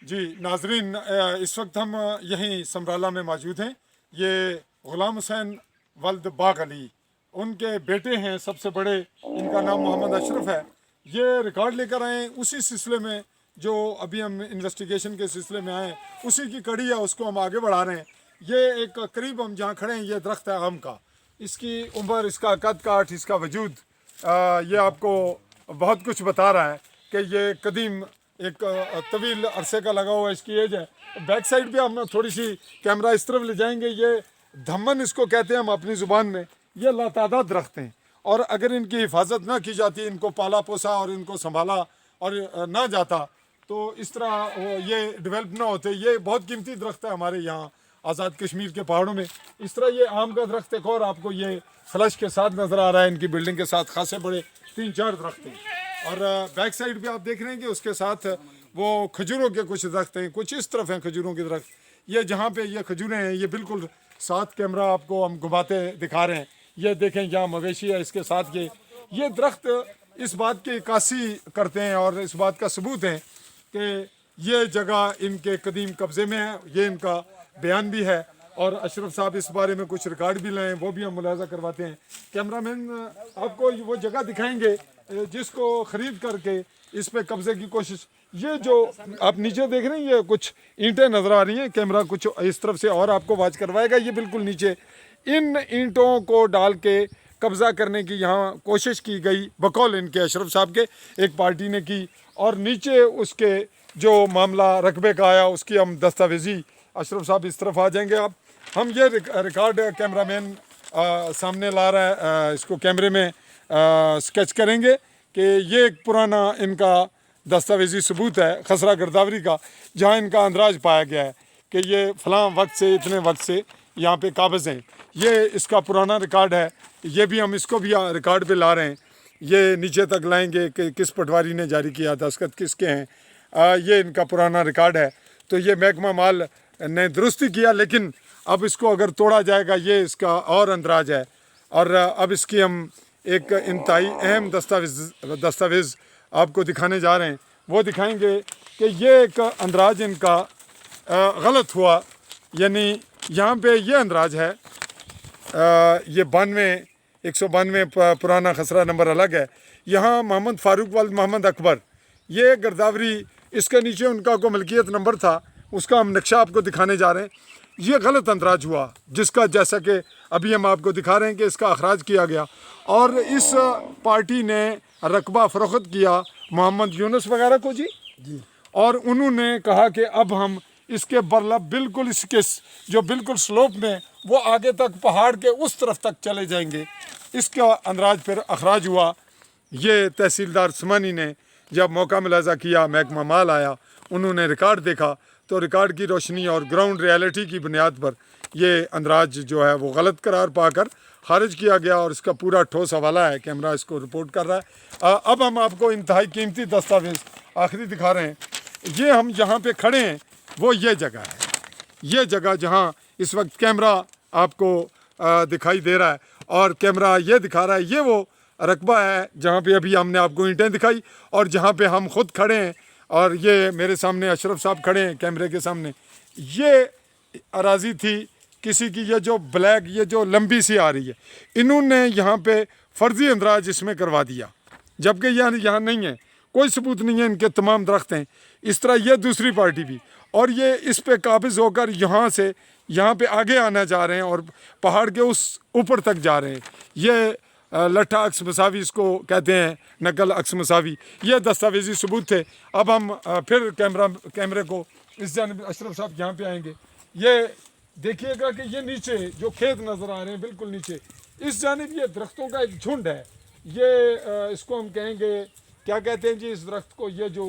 जी नाजरीन, इस वक्त हम यहीं समराला में मौजूद हैं। ये ग़ुलाम हुसैन वल्द बाग अली उनके बेटे हैं, सबसे बड़े, इनका नाम मोहम्मद अशरफ है। ये रिकॉर्ड लेकर आए उसी सिलसिले में जो अभी हम इन्वेस्टिगेशन के सिलसिले में आए, उसी की कड़ी है, उसको हम आगे बढ़ा रहे हैं। ये एक करीब हम जहाँ खड़े हैं, ये दरख्त है आम का। इसकी उम्र, इसका कद काठ, इसका वजूद, ये आपको बहुत कुछ बता रहा है कि ये कदीम एक तवील अरसे का लगा हुआ इसकी एज है। बैक साइड पे हम थोड़ी सी कैमरा इस तरफ ले जाएंगे। ये धम्मन इसको कहते हैं हम अपनी ज़ुबान में। ये लातादाद दरख्त हैं और अगर इनकी हिफाजत ना की जाती, इनको पाला पोसा और इनको संभाला और ना जाता, तो इस तरह ये डेवलप ना होते। ये बहुत कीमती दरख्त है हमारे यहाँ आज़ाद कश्मीर के पहाड़ों में। इस तरह ये आम का दरख्त एक और आपको ये फ्लश के साथ नज़र आ रहा है, इनकी बिल्डिंग के साथ खासे बड़े 3-4 दरख्त हैं। और बैक साइड पे आप देख रहे हैं कि उसके साथ वो खजूरों के कुछ दरख्त हैं, कुछ इस तरफ हैं खजूरों के दरख्त। ये जहाँ पे ये खजूरें हैं, ये बिल्कुल साथ कैमरा आपको हम घुमाते दिखा रहे हैं। ये देखें यहाँ मवेशी है इसके साथ। ये दरख्त इस बात की इक्कासी करते हैं और इस बात का सबूत है कि ये जगह इनके कदीम कब्ज़े में है। ये इनका बयान भी है और अशरफ साहब इस बारे में कुछ रिकॉर्ड भी लाए, वो भी हम मुलाजा करवाते हैं। कैमरामैन आपको वो जगह दिखाएंगे जिसको ख़रीद करके इस पे कब्ज़े की कोशिश। ये जो आप नीचे देख रहे हैं, ये कुछ ईंटें नज़र आ रही हैं। कैमरा कुछ इस तरफ से और आपको वाच करवाएगा। ये बिल्कुल नीचे इन ईंटों को डाल के कब्ज़ा करने की यहाँ कोशिश की गई बकौल इनके अशरफ साहब के, एक पार्टी ने की। और नीचे उसके जो मामला रकबे का आया, उसकी हम दस्तावेज़ी, अशरफ साहब इस तरफ आ जाएंगे आप। हम ये रिकॉर्ड कैमरामैन सामने ला रहा है, इसको कैमरे में स्केच करेंगे कि ये एक पुराना इनका दस्तावेजी सबूत है खसरा गिरदावरी का, जहाँ इनका अंदराज पाया गया है कि ये फ़लाँ वक्त से इतने वक्त से यहाँ पे काबिज़ हैं। ये इसका पुराना रिकॉर्ड है। ये भी हम इसको भी रिकॉर्ड पे ला रहे हैं। ये नीचे तक लाएंगे कि किस पटवारी ने जारी किया, दस्तखत किसके हैं। ये इनका पुराना रिकॉर्ड है। तो ये महकमा माल ने दुरुस्ती किया, लेकिन अब इसको अगर तोड़ा जाएगा, ये इसका और अंदराज है। और अब इसकी हम एक इंतहाई अहम दस्तावेज़ आपको दिखाने जा रहे हैं। वो दिखाएंगे कि ये एक अंदराज इनका गलत हुआ, यानी यहाँ पे ये अंदराज है। ये 192 पुराना खसरा नंबर अलग है। यहाँ मोहम्मद फ़ारूक वल्द मोहम्मद अकबर, ये गिरदावरी, इसके नीचे उनका को मलकियत नंबर था, उसका हम नक्शा आपको दिखाने जा रहे हैं। ये गलत अंदराज हुआ, जिसका जैसा कि अभी हम आपको दिखा रहे हैं कि इसका अखराज किया गया। और इस पार्टी ने रकबा फ़रोख्त किया मोहम्मद यूनुस वगैरह को जी। और उन्होंने कहा कि अब हम इसके बरलब बिल्कुल इसके जो बिल्कुल स्लोप में वो आगे तक पहाड़ के उस तरफ तक चले जाएंगे। इसका अंदराज फिर अखराज हुआ। ये तहसीलदार समानी ने जब मौका मुलाजा किया, महकमा माल आया, उन्होंने रिकॉर्ड देखा, तो रिकॉर्ड की रोशनी और ग्राउंड रियलिटी की बुनियाद पर ये अंदराज जो है वो गलत करार पाकर खारिज किया गया। और इसका पूरा ठोस हवाला है, कैमरा इसको रिपोर्ट कर रहा है। अब हम आपको इंतहाई कीमती दस्तावेज़ आखिरी दिखा रहे हैं। ये हम जहाँ पे खड़े हैं वो ये जगह है, ये जगह जहाँ इस वक्त कैमरा आपको दिखाई दे रहा है और कैमरा ये दिखा रहा है, ये वो रकबा है जहाँ पे अभी हमने आपको ईंटें दिखाई और जहाँ पे हम खुद खड़े हैं। और ये मेरे सामने अशरफ साहब खड़े हैं कैमरे के सामने। ये अराज़ी थी किसी की, ये जो ब्लैक, ये जो लंबी सी आ रही है, इन्होंने यहाँ पे फ़र्ज़ी अंदराज इसमें करवा दिया, जबकि यहाँ नहीं है, कोई सबूत नहीं है, इनके तमाम दरख्त हैं। इस तरह ये दूसरी पार्टी भी, और ये इस पे काबिज़ होकर यहाँ से यहाँ पे आगे आना चाह रहे हैं और पहाड़ के उस ऊपर तक जा रहे हैं। ये लट्ठा अक्स मसावी इसको कहते हैं, नकल अक्स मसावी। ये दस्तावेजी सबूत थे। अब हम फिर कैमरे को इस जानब, अशरफ साहब यहाँ पे आएंगे। ये देखिएगा कि ये नीचे जो खेत नज़र आ रहे हैं, बिल्कुल नीचे इस जानब ये दरख्तों का एक झुंड है। ये इसको हम कहेंगे, क्या कहते हैं जी इस दरख्त को, ये जो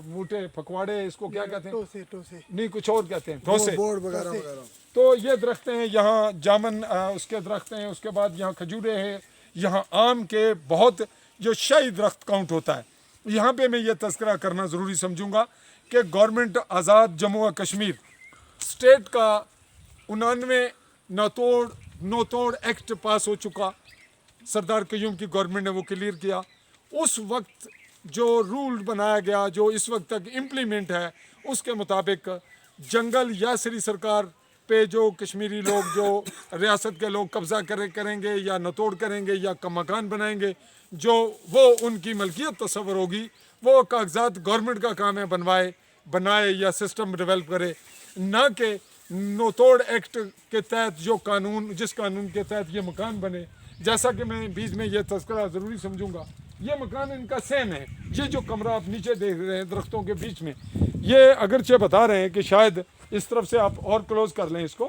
मोटे फकवाड़े, इसको क्या कहते हैं? टोसे नहीं, कुछ और कहते हैं, ठोसे वगैरह। तो ये दरख्त हैं, यहाँ जामन उसके दरख्त हैं, उसके बाद यहाँ खजूरें हैं, यहाँ आम के बहुत जो शाही दरख्त काउंट होता है। यहाँ पे मैं ये तज़किरा करना ज़रूरी समझूंगा कि गवर्नमेंट आज़ाद जम्मू और कश्मीर स्टेट का 99 नौतोड़ एक्ट पास हो चुका, सरदार कयूम की गवर्नमेंट ने वो क्लियर किया। उस वक्त जो रूल बनाया गया, जो इस वक्त तक इम्प्लीमेंट है, उसके मुताबिक जंगल या श्री सरकार पे जो कश्मीरी लोग जो रियासत के लोग कब्ज़ा करेंगे या नतोड़ करेंगे या मकान बनाएंगे, जो वो उनकी मलकियत तस्वर होगी, वो कागजात गवर्नमेंट का काम है बनाए या सिस्टम डेवलप करे, ना कि नतोड़ एक्ट के तहत जो कानून जिस कानून के तहत ये मकान बने। जैसा कि मैं बीच में ये तस्करा ज़रूरी समझूंगा, ये मकान इनका सेम है। ये जो कमरा आप नीचे देख रहे हैं दरख्तों के बीच में, ये अगरचे बता रहे हैं कि शायद इस तरफ से आप और क्लोज़ कर लें इसको,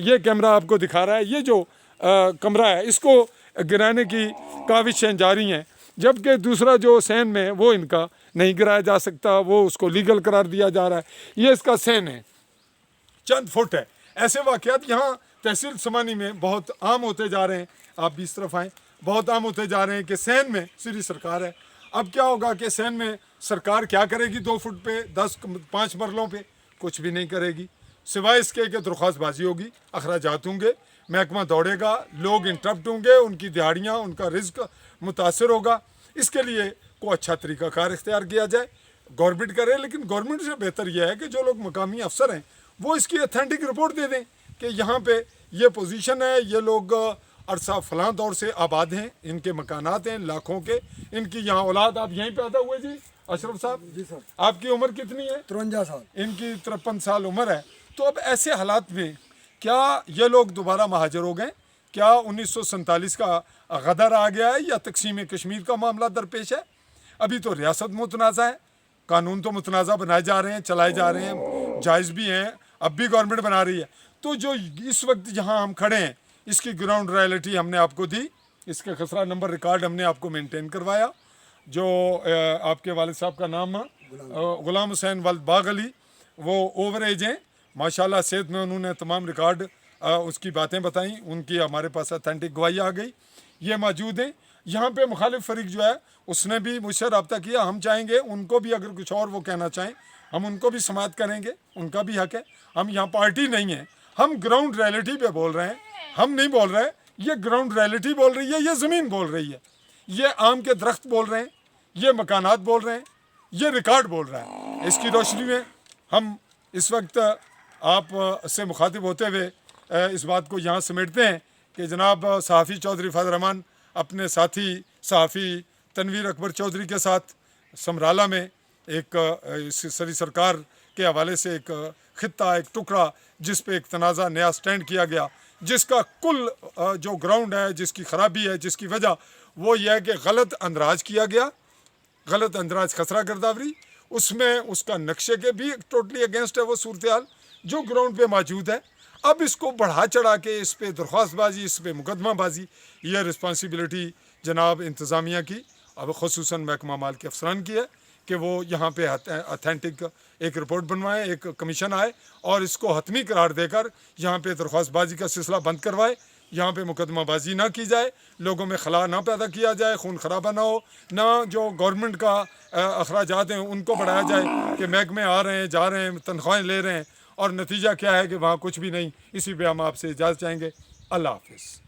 ये कैमरा आपको दिखा रहा है, ये जो कमरा है इसको गिराने की काविशें जारी हैं, जबकि दूसरा जो सैन में वो इनका नहीं गिराया जा सकता, वो उसको लीगल करार दिया जा रहा है। ये इसका सैन है, चंद फुट है। ऐसे वाक़यात यहाँ तहसील समानी में बहुत आम होते जा रहे हैं। आप भी इस तरफ आएँ, बहुत आम होते जा रहे हैं कि सैन में श्री सरकार है। अब क्या होगा कि सैन में सरकार क्या करेगी? 2 फुट पे 5 मरलों पे कुछ भी नहीं करेगी, सिवाय इसके कि दरख्वास्तबाजी होगी, अखराजात होंगे, महकमा दौड़ेगा, लोग इंटरप्ट होंगे, उनकी दिहाड़ियाँ, उनका रिज्क मुतासर होगा। इसके लिए को अच्छा तरीक़ाकार इख्तियार किया जाए, गवर्नमेंट करे। लेकिन गवर्नमेंट से बेहतर यह है कि जो लोग मकामी अफसर हैं वो इसकी अथेंटिक रिपोर्ट दे दें कि यहाँ पे ये पोजीशन है, ये लोग अरसा फलां दौर से आबाद हैं, इनके मकानात हैं लाखों के, इनकी यहाँ औलाद। आप यहीं पैदा हुए जी अशरफ साहब? जी सर। आपकी उम्र कितनी है? 53 साल। इनकी 53 साल उम्र है। तो अब ऐसे हालात में क्या ये लोग दोबारा महाजर हो गए? क्या 1947 का गदर आ गया है या तकसीम कश्मीर का मामला दरपेश है? अभी तो रियासत मुतनाज़ा है, कानून तो मुतनाज़ा बनाए जा रहे हैं, चलाए जा रहे हैं, जायज़ भी हैं, अब भी गवर्नमेंट बना रही है। तो जो इस वक्त जहाँ हम खड़े हैं इसकी ग्राउंड रियलिटी हमने आपको दी, इसका खसरा नंबर रिकॉर्ड हमने आपको मेंटेन करवाया। जो आपके वालिद साहब का नाम गुलाम हुसैन वल्द बाग अली, वो ओवर एज हैं माशाल्लाह, सेहत में उन्होंने तमाम रिकॉर्ड उसकी बातें बताई, उनकी हमारे पास अथेंटिक गवाही आ गई, ये मौजूद हैं। यहाँ पे मुखालिफ फरीक जो है उसने भी मुझसे रब्ता किया, हम चाहेंगे उनको भी अगर कुछ और वो कहना चाहें हम उनको भी समाअत करेंगे, उनका भी हक है। हम यहाँ पार्टी नहीं है, हम ग्राउंड रियलिटी पे बोल रहे हैं, हम नहीं बोल रहे, ये ग्राउंड रियलिटी बोल रही है, ये ज़मीन बोल रही है, ये आम के दरख्त बोल रहे हैं, ये मकानात बोल रहे हैं, ये रिकॉर्ड बोल रहा है। इसकी रोशनी में हम इस वक्त आप से मुखातिब होते हुए इस बात को यहाँ समेटते हैं कि जनाब सहाफ़ी चौधरी फजल रहमान अपने साथी सहाफ़ी तनवीर अकबर चौधरी के साथ समराला में एक सरी सरकार के हवाले से एक खित्ता, एक टुकड़ा जिस पे एक तनाज़ा नया स्टैंड किया गया, जिसका कुल जो ग्राउंड है, जिसकी ख़राबी है, जिसकी वजह वो ये है कि गलत अंदराज किया गया, गलत अंदराज खसरा गर्दावरी, उसमें उसका नक्शे के भी टोटली अगेंस्ट है वो सूरत हाल जो ग्राउंड पे मौजूद है। अब इसको बढ़ा चढ़ा के इस पर दरख्वास्तबाजी, इस पर मुकदमाबाजी, यह रिस्पॉन्सिबिलिटी जनाब इंतज़ामिया की, अब ख़ुसूसन महकमा माल के अफसरान की है कि वो यहाँ पे अथेंटिक एक रिपोर्ट बनवाए, एक कमीशन आए और इसको हतमी करार देकर यहाँ पे दरख्वास्तबाजी का सिलसिला बंद करवाए, यहाँ पे मुकदमाबाजी ना की जाए, लोगों में खला ना पैदा किया जाए, खून खराबा ना हो, ना जो गवर्नमेंट का अखराजात हैं उनको बढ़ाया जाए कि महकमे आ रहे हैं, जा रहे हैं, तनख्वाहें ले रहे हैं और नतीजा क्या है कि वहाँ कुछ भी नहीं। इसी पे हम आपसे इजाज़त चाहेंगे। अल्लाह हाफ़िज़।